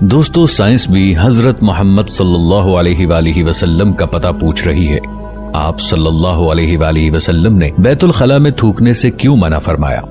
दोस्तों, साइंस भी हजरत मोहम्मद सल्लल्लाहु अलैहि वआलिहि वसल्लम का पता पूछ रही है। आप सल्लल्लाहु अलैहि वआलिहि वसल्लम ने बैतुल खला में थूकने से क्यों मना फरमाया?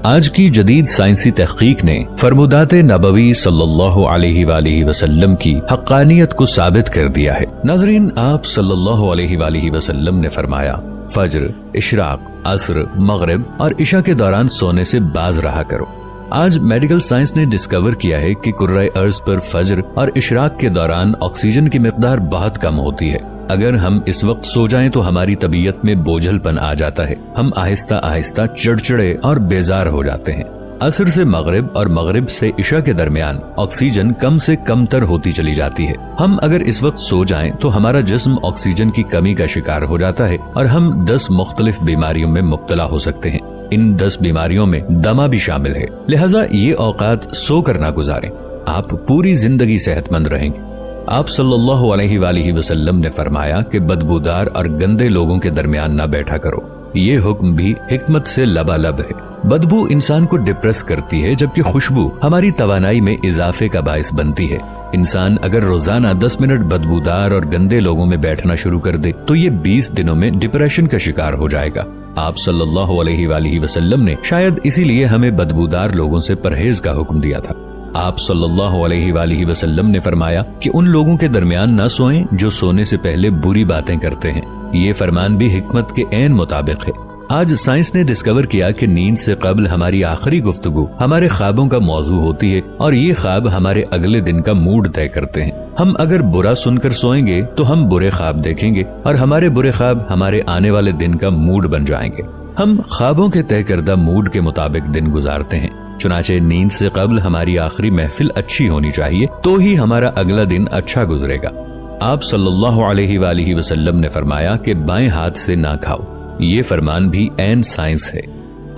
आज की जदीद साइंसी तहकीक ने फरमुदात नबवी सल्लल्लाहु अलैहि वआलिहि वसल्लम की हक्कानियत को साबित कर दिया है। नाज़रीन, आप सल्लल्लाहु अलैहि वआलिहि वसल्लम ने फरमाया, फज्र, इशराक, असर, मगरिब और इशा के दौरान सोने से बाज रहा करो। आज मेडिकल साइंस ने डिस्कवर किया है कि कुर्राए अर्ज पर फज्र और इशराक के दौरान ऑक्सीजन की मिकदार बहुत कम होती है। अगर हम इस वक्त सो जाएं तो हमारी तबीयत में बोझलपन आ जाता है। हम आहिस्ता आहिस्ता चिड़चिड़े और बेजार हो जाते हैं। असर से मगरिब और मगरिब से इशा के दरमियान ऑक्सीजन कम से कम तर होती चली जाती है। हम अगर इस वक्त सो जाएं तो हमारा जिस्म ऑक्सीजन की कमी का शिकार हो जाता है और हम 10 मुख्तलिफ बीमारियों में मुब्तला हो सकते हैं। इन 10 बीमारियों में दमा भी शामिल है। लिहाजा ये औकात सो कर ना गुजारें, आप पूरी जिंदगी सेहतमंद रहेंगे। आप सल्लल्लाहु अलैहि वआलिहि वसल्लम ने फरमाया कि बदबूदार और गंदे लोगों के दरमियान ना बैठा करो। ये हुक्म भी हिकमत से लबालब है। बदबू इंसान को डिप्रेस करती है, जबकि खुशबू हमारी तवानाई में इजाफे का बायस बनती है। इंसान अगर रोजाना 10 मिनट बदबूदार और गंदे लोगों में बैठना शुरू कर दे तो ये 20 दिनों में डिप्रेशन का शिकार हो जाएगा। आप सल्लल्लाहु अलैहि वआलिहि वसल्लम ने शायद इसीलिए हमें बदबूदार लोगों से परहेज का हुक्म दिया था। आप सल्लल्लाहु अलैहि वआलिहि वसल्लम ने फरमाया कि उन लोगों के दरमियान न सोएं जो सोने से पहले बुरी बातें करते हैं। ये फरमान भी हिकमत के ऐन मुताबिक है। आज साइंस ने डिस्कवर किया कि नींद से कबल हमारी आखिरी गुफ्तगू हमारे ख्वाबों का मौजू होती है और ये ख्वाब हमारे अगले दिन का मूड तय करते हैं। हम अगर बुरा सुनकर सोएंगे तो हम बुरे ख्वाब देखेंगे और हमारे बुरे ख्वाब हमारे आने वाले दिन का मूड बन जाएंगे। हम ख्वाबों के तय करदा मूड के मुताबिक दिन गुजारते हैं। चुनाचे नींद से कबल हमारी आखिरी महफिल अच्छी होनी चाहिए तो ही हमारा अगला दिन अच्छा गुजरेगा। आप सल्लल्लाहु अलैहि वआलिहि वसल्लम ने फरमाया कि बाएं हाथ से ना खाओ। ये फरमान भी ऐन साइंस है।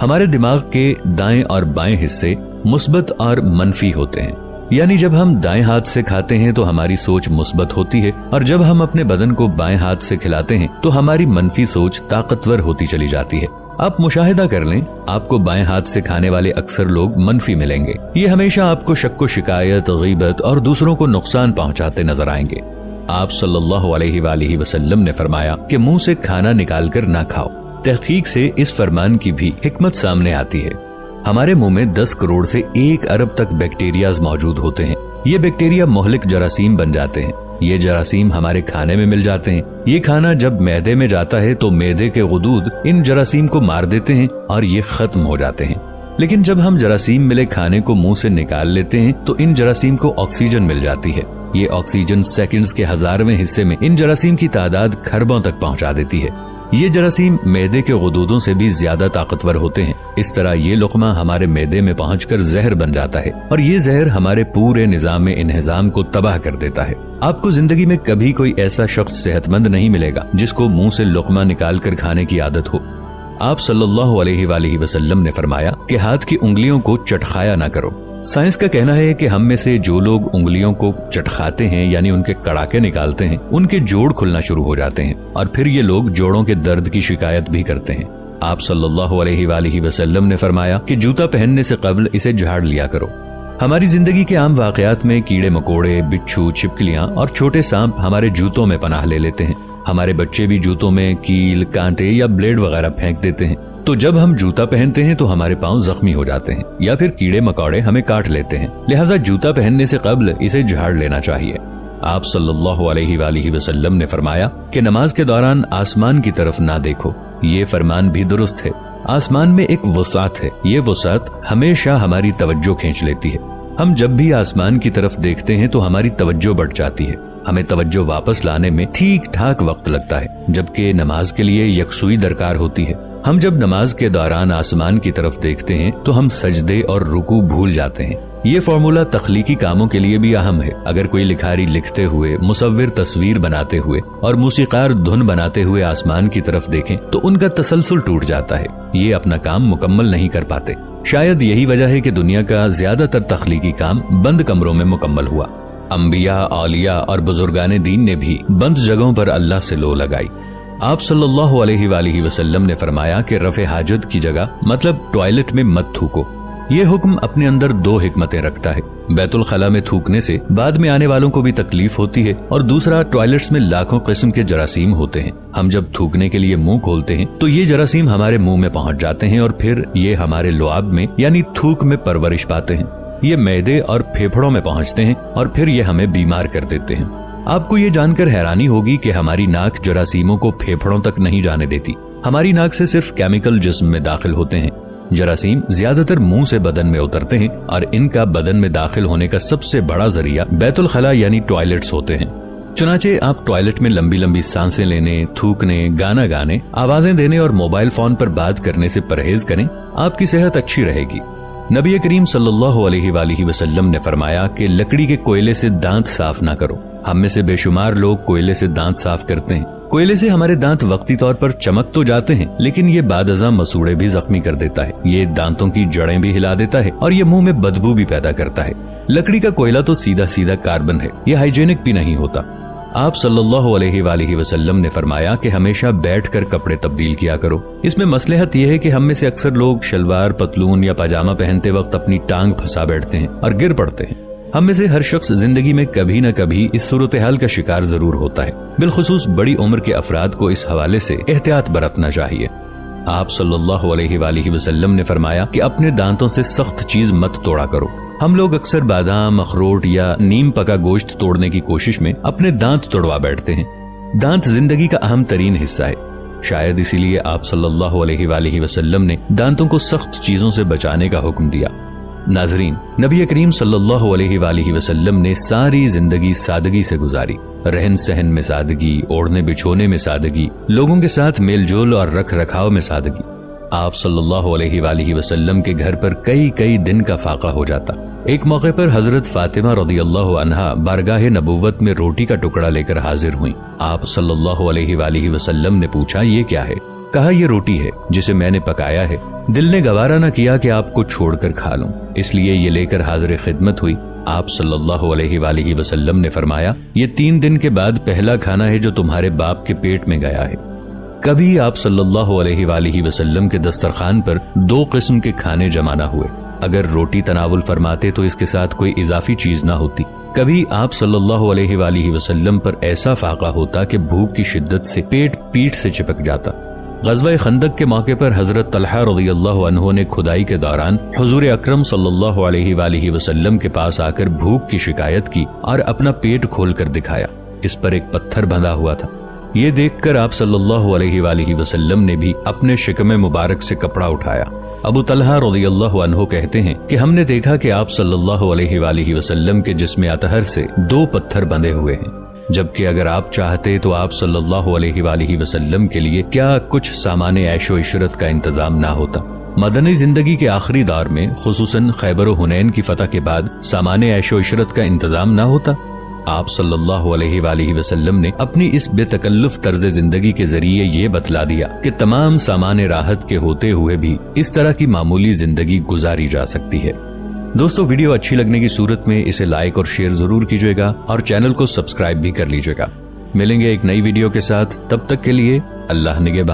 हमारे दिमाग के दाएं और बाएं हिस्से मुस्बत और मनफी होते हैं, यानी जब हम दाएं हाथ से खाते हैं तो हमारी सोच मुस्बत होती है और जब हम अपने बदन को बाएं हाथ से खिलाते हैं तो हमारी मनफी सोच ताकतवर होती चली जाती है। आप मुशाहिदा कर लें, आपको बाएं हाथ से खाने वाले अक्सर लोग मनफी मिलेंगे। ये हमेशा आपको शक्को शिकायत, गीबत और दूसरों को नुकसान पहुंचाते नजर आएंगे। आप सल्लल्लाहु अलैहि वआलिहि वसल्लम ने फरमाया कि मुंह से खाना निकालकर ना खाओ। तहकीक से इस फरमान की भी हिकमत सामने आती है। हमारे मुंह में 10 करोड़ से 1 अरब तक बैक्टीरियाज मौजूद होते हैं। ये बैक्टीरिया मोहलिक जरासीम बन जाते हैं। ये जरासीम हमारे खाने में मिल जाते हैं। ये खाना जब मैदे में जाता है तो मैदे के गुदूद इन जरासीम को मार देते हैं और ये खत्म हो जाते हैं। लेकिन जब हम जरासीम मिले खाने को मुंह से निकाल लेते हैं तो इन जरासीम को ऑक्सीजन मिल जाती है। ये ऑक्सीजन सेकंड्स के 1000वें हिस्से में इन जरासीम की तादाद खरबों तक पहुंचा देती है। ये जरासीम मैदे के गुदूदों से भी ज्यादा ताकतवर होते हैं। इस तरह ये लुकमा हमारे मैदे में पहुंचकर जहर बन जाता है और ये जहर हमारे पूरे निजाम इंहिजाम को तबाह कर देता है। आपको जिंदगी में कभी कोई ऐसा शख्स सेहतमंद नहीं मिलेगा जिसको मुंह से लुकमा निकाल कर खाने की आदत हो। आप सल्लल्लाहु अलैहि वआलिहि वसल्लम ने फरमाया कि हाथ की उंगलियों को चटखाया ना करो। साइंस का कहना है कि हम में से जो लोग उंगलियों को चटखाते हैं, यानी उनके कड़ाके निकालते हैं, उनके जोड़ खुलना शुरू हो जाते हैं और फिर ये लोग जोड़ों के दर्द की शिकायत भी करते हैं। आप सल्लल्लाहु अलैहि वआलिहि वसल्लम ने फरमाया कि जूता पहनने से कबल इसे झाड़ लिया करो। हमारी जिंदगी के आम वाकयात में कीड़े मकोड़े, बिच्छू, छिपकलियां और छोटे सांप हमारे जूतों में पनाह ले लेते हैं। हमारे बच्चे भी जूतों में कील, कांटे या ब्लेड वगैरह फेंक देते हैं। तो जब हम जूता पहनते हैं तो हमारे पांव जख्मी हो जाते हैं या फिर कीड़े मकोड़े हमें काट लेते हैं। लिहाजा जूता पहनने से कबल इसे झाड़ लेना चाहिए। आप सल्लल्लाहु अलैहि वआलिहि वसल्लम ने फरमाया कि नमाज के दौरान आसमान की तरफ ना देखो। ये फरमान भी दुरुस्त है। आसमान में एक वसात है। ये वसात हमेशा हमारी तवज्जो खींच लेती है। हम जब भी आसमान की तरफ देखते हैं तो हमारी तवज्जो बढ़ जाती है। हमें तवज्जो वापस लाने में ठीक ठाक वक्त लगता है, जबकि नमाज के लिए यकसुई दरकार होती है। हम जब नमाज के दौरान आसमान की तरफ देखते हैं तो हम सजदे और रुकू भूल जाते हैं। ये फॉर्मूला तख्लीकी कामों के लिए भी अहम है। अगर कोई लिखारी लिखते हुए, मुसव्विर तस्वीर बनाते हुए और मूसीकार धुन बनाते हुए आसमान की तरफ देखें तो उनका तसलसल टूट जाता है। ये अपना काम मुकम्मल नहीं कर पाते। शायद यही वजह है कि दुनिया का ज्यादातर तख्लीकी काम बंद कमरों में मुकम्मल हुआ। अंबिया, औलिया और बुजुर्गाने दीन ने भी बंद जगहों पर अल्लाह से लो लगाई। आप सल्लल्लाहु अलैहि वसल्लम ने फरमाया कि रफ़े हाजत की जगह मतलब टॉयलेट में मत थूको। ये हुक्म अपने अंदर दो हिकमतें रखता है। बैतुल खला में थूकने से बाद में आने वालों को भी तकलीफ होती है, और दूसरा, टॉयलेट्स में लाखों किस्म के जरासीम होते हैं। हम जब थूकने के लिए मुंह खोलते हैं तो ये जरासीम हमारे मुंह में पहुंच जाते हैं और फिर ये हमारे लुआब में यानी थूक में परवरिश पाते हैं। ये मैदे और फेफड़ों में पहुंचते हैं और फिर ये हमें बीमार कर देते हैं। आपको ये जानकर हैरानी होगी कि हमारी नाक जरासीमों को फेफड़ों तक नहीं जाने देती। हमारी नाक से सिर्फ केमिकल जिस्म में दाखिल होते हैं। जरासीम ज्यादातर मुंह से बदन में उतरते हैं और इनका बदन में दाखिल होने का सबसे बड़ा जरिया बैतुल खला यानी टॉयलेट्स होते हैं। चुनाचे आप टॉयलेट में लंबी लंबी सांसें लेने, थूकने, गाना गाने, आवाजें देने और मोबाइल फोन पर बात करने से परहेज करें, आपकी सेहत अच्छी रहेगी। नबी करीम सल्लल्लाहु अलैहि वसल्लम ने फरमाया कि लकड़ी के कोयले से दांत साफ ना करो। हम में से बेशुमार लोग कोयले से दांत साफ करते हैं। कोयले से हमारे दांत वक्ती तौर पर चमक तो जाते हैं, लेकिन ये बादअज़ा मसूड़े भी जख्मी कर देता है। ये दांतों की जड़ें भी हिला देता है और ये मुंह में बदबू भी पैदा करता है। लकड़ी का कोयला तो सीधा सीधा कार्बन है, ये हाइजेनिक भी नहीं होता। आप सल्लल्लाहु अलैहि वसल्लम ने फरमाया कि हमेशा बैठकर कपड़े तब्दील किया करो। इसमें मसलहत यह है कि हम में से अक्सर लोग शलवार, पतलून या पजामा पहनते वक्त अपनी टांग फंसा बैठते हैं और गिर पड़ते हैं। हम में से हर शख्स जिंदगी में कभी न कभी इस सूरत हाल का शिकार जरूर होता है। बिलखुसूस बड़ी उम्र के अफराद को इस हवाले से एहतियात बरतना चाहिए। आप सल्लल्लाहु अलैहि वसल्लम ने फरमाया कि अपने दांतों से सख्त चीज मत तोड़ा करो। हम लोग अक्सर बादाम, अखरोट या नीम पका गोश्त तोड़ने की कोशिश में अपने दांत तोड़वा बैठते हैं। दांत जिंदगी का अहम तरीन हिस्सा है। शायद इसीलिए आप सल्लल्लाहु अलैहि वसल्लम ने दांतों को सख्त चीजों से बचाने का हुक्म दिया। नाजरीन, नबी करीम सल्लल्लाहु अलैहि वसल्लम ने सारी जिंदगी सादगी से गुजारी। रहन सहन में सादगी, ओढ़ने बिछोने में सादगी, लोगों के साथ मेल जोल और रख रखाव में सादगी। आप सल्लल्लाहु अलैहि वसल्लम के घर पर कई कई दिन का फाका हो जाता। एक मौके पर हजरत फातिमा रज़ियल्लाहु अन्हा बारगाह नबुव्वत में रोटी का टुकड़ा लेकर हाजिर हुई। आप सल्लल्लाहु अलैहि वसल्लम ने पूछा, ये क्या है? कहा, ये रोटी है जिसे मैंने पकाया है। दिल ने गवारा न किया कि आपको छोड़कर खा लूं, इसलिए ये लेकर हाजिर खिदमत हुई। आप सल्लल्लाहु अलैहि वसल्लम ने फरमाया, ये 3 दिन के बाद पहला खाना है जो तुम्हारे बाप के पेट में गया है। कभी आप सल्लल्लाहु अलैहि वसल्लम के दस्तरखान पर 2 किस्म के खाने जमा न हुए। अगर रोटी तनावुल फरमाते तो इसके साथ कोई इजाफी चीज ना होती। कभी आप सल्लल्लाहु अलैहि वसल्लम पर ऐसा फाका होता कि भूख की शिद्दत से पेट पीठ से चिपक जाता। ग़ज़वा खंदक के मौके पर हजरत तलहा रज़ियल्लाहु अन्हु ने खुदाई के दौरान हुजूर अकरम सल्लल्लाहु अलैहि वसल्लम के पास आकर भूख की शिकायत की और अपना पेट खोलकर दिखाया। इस पर एक पत्थर बंधा हुआ था। ये देखकर आप सल्लल्लाहु अलैहि वसल्लम ने भी अपने शिकमे मुबारक से कपड़ा उठाया। अबू तलहा रज़ियल्लाहु अन्हु कहते हैं कि हमने देखा कि आप सल्लल्लाहु अलैहि वसल्लम के जिस्म अतहर से 2 पत्थर बंधे हुए हैं, जबकि अगर आप चाहते तो आप सल्लल्लाहु अलैहि वसल्लम के लिए क्या कुछ सामाने ऐशो इशरत का इंतजाम ना होता। मदनी जिंदगी के आखिरी दौर में खुसूसन खैबर व हुनैन की फतह के बाद सामाने ऐशो इशरत का इंतजाम ना होता। आप सल्लल्लाहु अलैहि वसल्लम ने अपनी इस बेतकल्लुफ तर्ज जिंदगी के जरिए ये बतला दिया कि तमाम सामाने राहत के होते हुए भी इस तरह की मामूली जिंदगी गुजारी जा सकती है। दोस्तों, वीडियो अच्छी लगने की सूरत में इसे लाइक और शेयर जरूर कीजिएगा और चैनल को सब्सक्राइब भी कर लीजिएगा। मिलेंगे एक नई वीडियो के साथ, तब तक के लिए अल्लाह निगहबान।